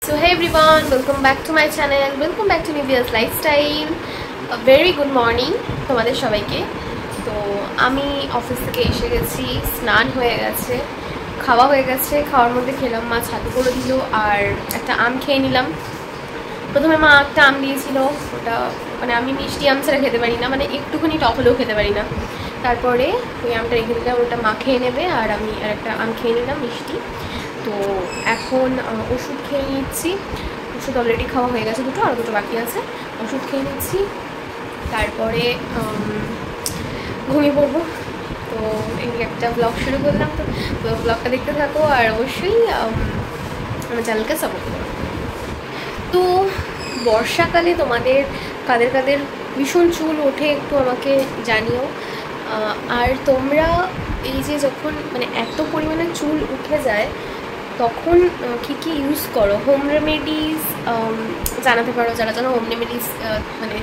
So hey everyone, welcome back to my channel, welcome back to Nivia's Lifestyle. A very good morning তোমাদের সবাইকে। তো আমি office থেকে এসে গেছি, স্নান হয়ে গেছে, খাওয়া হয়ে গেছে। খাওয়ার মধ্যে খেলাম, মা ছাতু করে দিল আর একটা আম খেয়ে নিলাম। প্রথমে মা একটা আম দিয়েছিল, ওটা মানে আমি মিষ্টি আম ছাড়া খেতে পারি না, মানে একটুখানি টক হলেও খেতে পারি না। তারপরে ওই আমটা রেখে দিলাম, ওটা মা খেয়ে নেবে আর আমি আর একটা আম খেয়ে নিলাম মিষ্টি। তো এখন ওষুধ খেয়ে নিচ্ছি। ওষুধ অলরেডি খাওয়া হয়ে গেছে দুটো, আর দুটো বাকি আছে। ওষুধ খেয়ে নিচ্ছি, তারপরে ঘুমিয়ে পড়বো। তো এই একটা ব্লগ শুরু করলাম, তো ব্লগটা দেখতে থাকো আর অবশ্যই আমার চ্যানেলকে সাপোর্ট করো। তো বর্ষাকালে তোমাদের কাদের কাদের ভীষণ চুল ওঠে একটু আমাকে জানিও। আর তোমরা এই যে যখন মানে এত পরিমাণে চুল উঠে যায় তখন কী কী ইউজ করো, হোম রেমেডিস জানাতে পারো যারা যেন হোম রেমেডিস মানে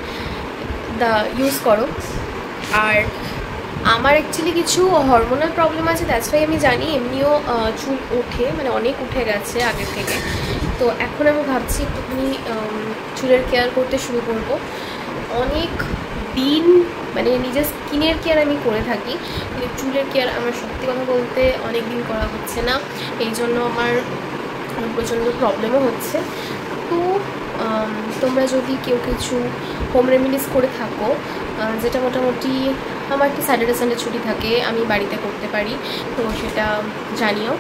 ইউজ করো। আর আমার অ্যাকচুয়ালি কিছু হরমোনাল প্রবলেম আছে, দ্যাটস ওয়াই আমি জানি এমনিও চুল ওঠে, মানে অনেক উঠে গেছে আগের থেকে। তো এখন আমি ভাবছি একটুখানি চুলের কেয়ার করতে শুরু করব। অনেক দিন মানে নিজের স্কিনের কেয়ার আমি করে থাকি, কিন্তু চুলের কেয়ার আমার সত্যি কথা বলতে অনেক দিন করা হচ্ছে না, এই জন্য আমার প্রচণ্ড প্রবলেমও হচ্ছে। তো তোমরা যদি কেউ কিছু হোম রেমেডিস করে থাকো যেটা মোটামুটি আমার কি স্যাটারডে সানডে ছুটি থাকে আমি বাড়িতে করতে পারি, তো সেটা জানিও,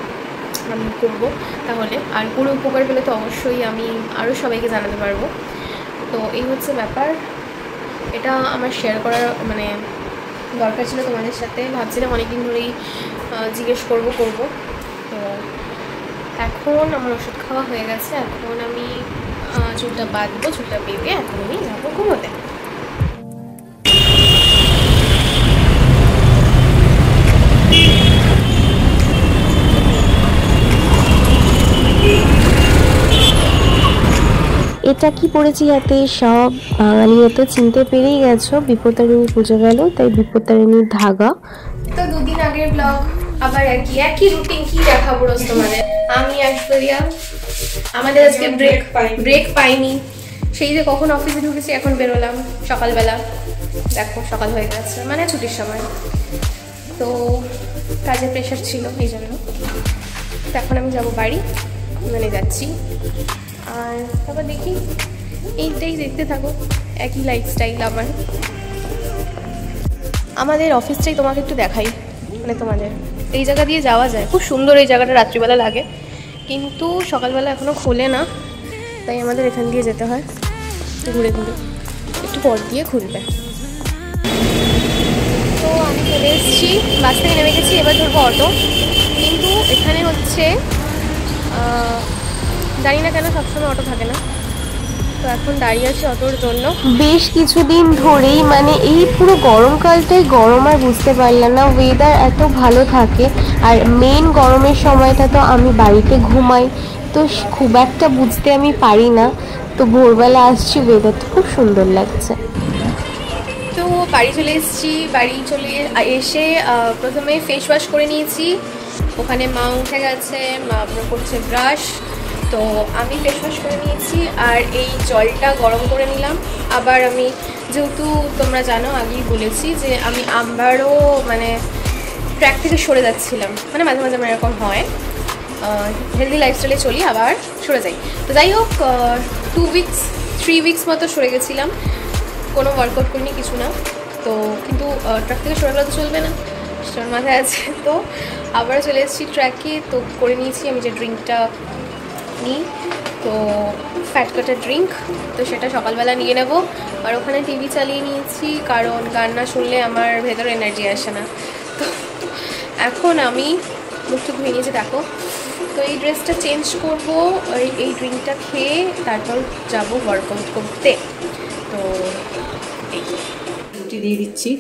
আমি করবো তাহলে। আর কোনো উপকার পেলে তো অবশ্যই আমি আরও সবাইকে জানাতে পারবো। তো এই হচ্ছে ব্যাপার, এটা আমার শেয়ার করার মানে দরকার ছিল তোমাদের সাথে। ভাবছিলাম অনেকদিন ধরেই জিজ্ঞেস করব। তো এখন আমার ওষুধ খাওয়া হয়ে গেছে, এখন আমি চুলটা বাঁধবো, চুলটা বেঁধে এখন আমি যাবো ঘুমোতে। এটা কি পড়েছি হাতে, সব বাঙালি তো চিনতে পেরেই গেছো, বিপত্তারিণী পুজো গেল, তাই বিপত্তারিণীর ধাগা। তো দুদিন আগের ব্লগ আবার একই রুটিন, কি দেখাবো রোজ তোমাদের। আমি ঐশ্বরিয়া, আমাদের আজকে ব্রেক পাইনি, সেই যে কখন অফিসে ঢুকেছি, এখন বেরোলাম সকালবেলা, দেখো সকাল হয়ে গেছে, মানে ছুটির সময়। তো কাজের প্রেশার ছিল এই জন্য। তো এখন আমি যাবো বাড়ি, মানে যাচ্ছি। আর তারপর দেখি, এইটাই দেখতে থাকো, একই লাইফস্টাইল আমার। আমাদের অফিসটাই তোমাকে একটু দেখাই, মানে তোমাদের এই জায়গা দিয়ে যাওয়া যায়, খুব সুন্দর এই জায়গাটা, রাত্রিবেলা লাগে, কিন্তু সকালবেলা এখনও খোলে না, তাই আমাদের এখান দিয়ে যেতে হয় ঘুরে ঘুরে, একটু পর দিয়ে খুলবে। তো আমি চলে এসেছি, বাস থেকে নেমে গেছি, এবার ধরবো অটো। কিন্তু এখানে হচ্ছে জানি না কেন সবসময় অটো থাকে না, তো এখন দাঁড়িয়ে আছি অটোর জন্য। বেশ কিছুদিন ধরেই মানে এই পুরো গরমকালটাই গরম, আর বুঝতে পারলাম না ওয়েদার এত ভালো থাকে। আর মেন গরমের সময়টা তো আমি বাড়িতে ঘুমাই, তো খুব একটা বুঝতে আমি পারি না। তো ভোরবেলা আসছি, ওয়েদারটা খুব সুন্দর লাগছে। তো বাড়ি চলে এসেছি, বাড়ি চলে এসে প্রথমে ফেস ওয়াশ করে নিয়েছি, ওখানে মা উঠে গেছে, মা আপনার করছে ব্রাশ, তো আমি ফেস ওয়াশ করে নিয়েছি। আর এই জলটা গরম করে নিলাম। আবার আমি যেহেতু তোমরা জানো আগেই বলেছি যে আমি আবারও মানে ট্র্যাক থেকে সরে যাচ্ছিলাম, মানে মাঝে মাঝে আমার এরকম হয়, হেলদি লাইফস্টাইলে চলি আবার সরে যাই। তো যাই হোক 3 উইকস মতো সরে গেছিলাম, কোনো ওয়ার্কআউট করিনি, কিছু না। তো কিন্তু ট্র্যাক থেকে সরে গেলে তো চলবে না, সেটার মাথায় আছে। তো আবার চলে এসেছি ট্র্যাকে, তো করে নিয়েছি আমি যে ড্রিঙ্কটা নিই, তো ফ্যাট কাটার ড্রিঙ্ক, তো সেটা সকালবেলা নিয়ে নেব। আর ওখানে টিভি চালিয়ে নিয়েছি, কারণ গান না শুনলে আমার ভেতরে এনার্জি আসে না। তো এখন আমি মুখটা ধুয়ে নিয়েছি, দেখো। তো এই ড্রেসটা চেঞ্জ করব, এই ড্রিঙ্কটা খেয়ে তারপর যাব ওয়ার্কআউট করতে। তো রুটি দিয়ে দিচ্ছি,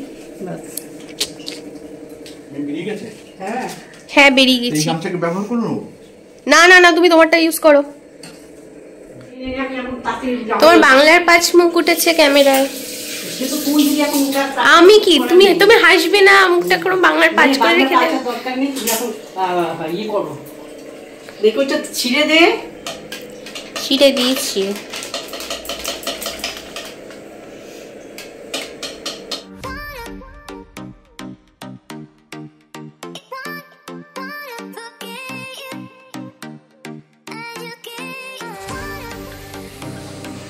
হ্যাঁ বেরিয়ে গেছি। ব্যবহার করো না না না, তুমি তোমারটা ইউজ করো। তোমার বাংলার 5 মুখ উঠেছে ক্যামেরায়, আমি কি তুমি হাসবে না, মুখটা করো বাংলার 5 করে রেখে দে। দরকার নেই, তুমি এখন ইয়ে করো, দেখো এটা ছিঁড়ে দে, মিষ্টিটা দিয়েছি।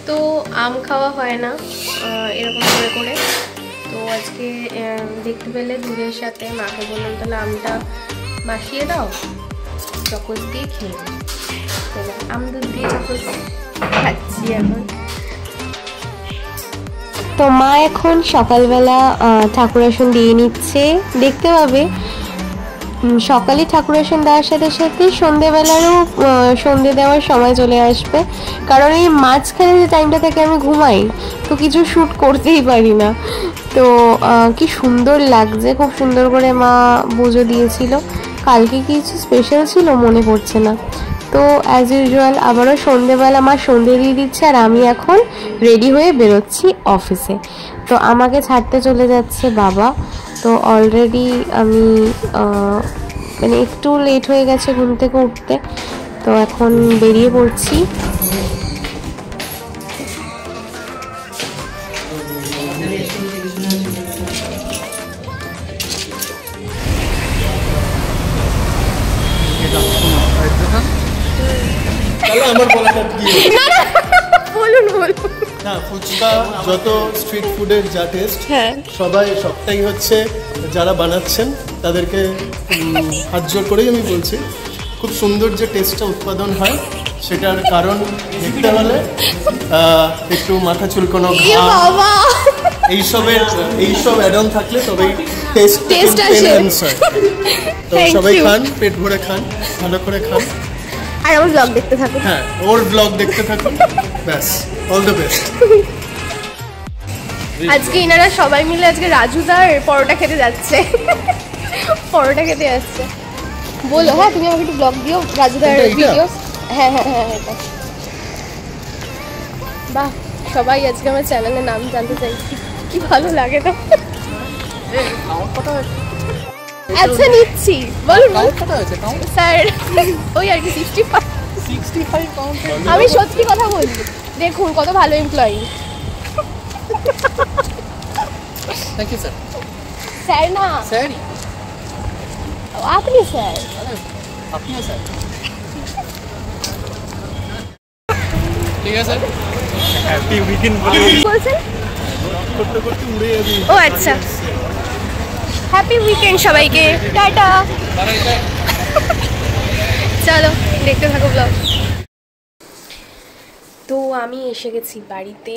তো আম খাওয়া হয় না এরকম করে করে, তো আজকে দেখতে পেলে দুধের সাথে মাকে বললাম তাহলে আমটা মাখিয়ে দাও, চকোস দিয়ে খেয়ে আম দুধ দিয়ে চকোস খাচ্ছি এখন। তো মা এখন সকালবেলা ঠাকুর আসন দিয়ে নিচ্ছে, দেখতে পাবে সকালে ঠাকুর আসন দেওয়ার সাথে সাথে সন্ধেবেলারও সন্ধে দেওয়ার সময় চলে আসবে, কারণ এই মাঝখানে যে টাইমটা থেকে আমি ঘুমাই তো কিছু শ্যুট করতেই পারি না। তো কি সুন্দর লাগছে, খুব সুন্দর করে মা পুজো দিয়েছিল। কালকে কিছু স্পেশাল ছিল মনে পড়ছে না। তো অ্যাজ ইউজুয়াল আবারও সন্ধেবেলা মা সন্ধে দিয়ে দিচ্ছে, আর আমি এখন রেডি হয়ে বেরোচ্ছি অফিসে। তো আমাকে ছাড়তে চলে যাচ্ছে বাবা। তো অলরেডি আমি মানে একটু লেট হয়ে গেছে ঘুম থেকে উঠতে, তো এখন বেরিয়ে পড়ছি। আমার বলাটা কি বলুন বলুন। না, ফুচকা যত স্ট্রিট ফুডের যা টেস্ট, হ্যাঁ সবটাই হচ্ছে যারা বানাচ্ছেন তাদেরকে হাত জোর করেই আমি বলছি, খুব সুন্দর যে টেস্টটা উৎপাদন হয় সেটার কারণ দেখতে হলে একটু মাথা চুলকানো, ঘাম, এইসব অ্যাড অন থাকলে তবেই টেস্ট আসে। তো সবাই খান, পেট ভরে খান, ভালো করে খান, আর আমার ব্লগ দেখতে থাকুন। হ্যাঁ, ওর ব্লগ দেখতে থাকুন, ব্যাস, অল দ্য বেস্ট। আজকে এনারা সবাই মিলে আজকে রাজুদার পরোটা খেতে যাচ্ছে, পরোটা খেতে যাচ্ছে। বলো, হ্যাঁ তুমি আমাকে একটু ব্লগ দিও রাজুদার ভিডিও। হ্যাঁ হ্যাঁ হ্যাঁ এটা বাহ, সবাই আজকে আমার চ্যানেলের নাম জানতে চাই, কি ভালো লাগে না। আচ্ছা নিচ্ছি, বলুন স্যার। ওই আর কি 65 কাউন্ট। আমি সত্যি কথা বলছি, দেখুন কত ভালো employee. Thank you sir. Sir না স্যার, আপনি স্যার। আপনিও স্যার। ঠিক আছে, হ্যাপি উইকেন্ড বলছেন। করতে করতে উড়ে যাবি। ও আচ্ছা, হ্যাপি উইকেন্ড সবাইকে, টাটা। চলো দেখতে থাকো ব্লগ। তো আমি এসে গেছি বাড়িতে,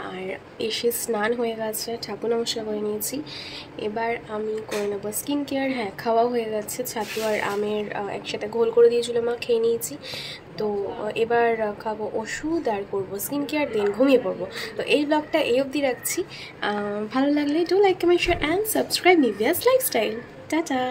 আর এসে স্নান হয়ে গেছে, ঠাকুর নমস্কার করে নিয়েছি। এবার আমি করে নেবো স্কিন কেয়ার। হ্যাঁ, খাওয়া হয়ে গেছে, ছাতু আর আমের একসাথে ঘোল করে দিয়েছিল মা, খেয়ে নিয়েছি। তো এবার খাবো ওষুধ আর করবো স্কিন কেয়ার, দেন ঘুমিয়ে পড়বো। তো এই ব্লগটা এই অবধি রাখছি। ভালো লাগলে do like, comment, share and subscribe নিভিয়াস লাইফস্টাইল। টাটা।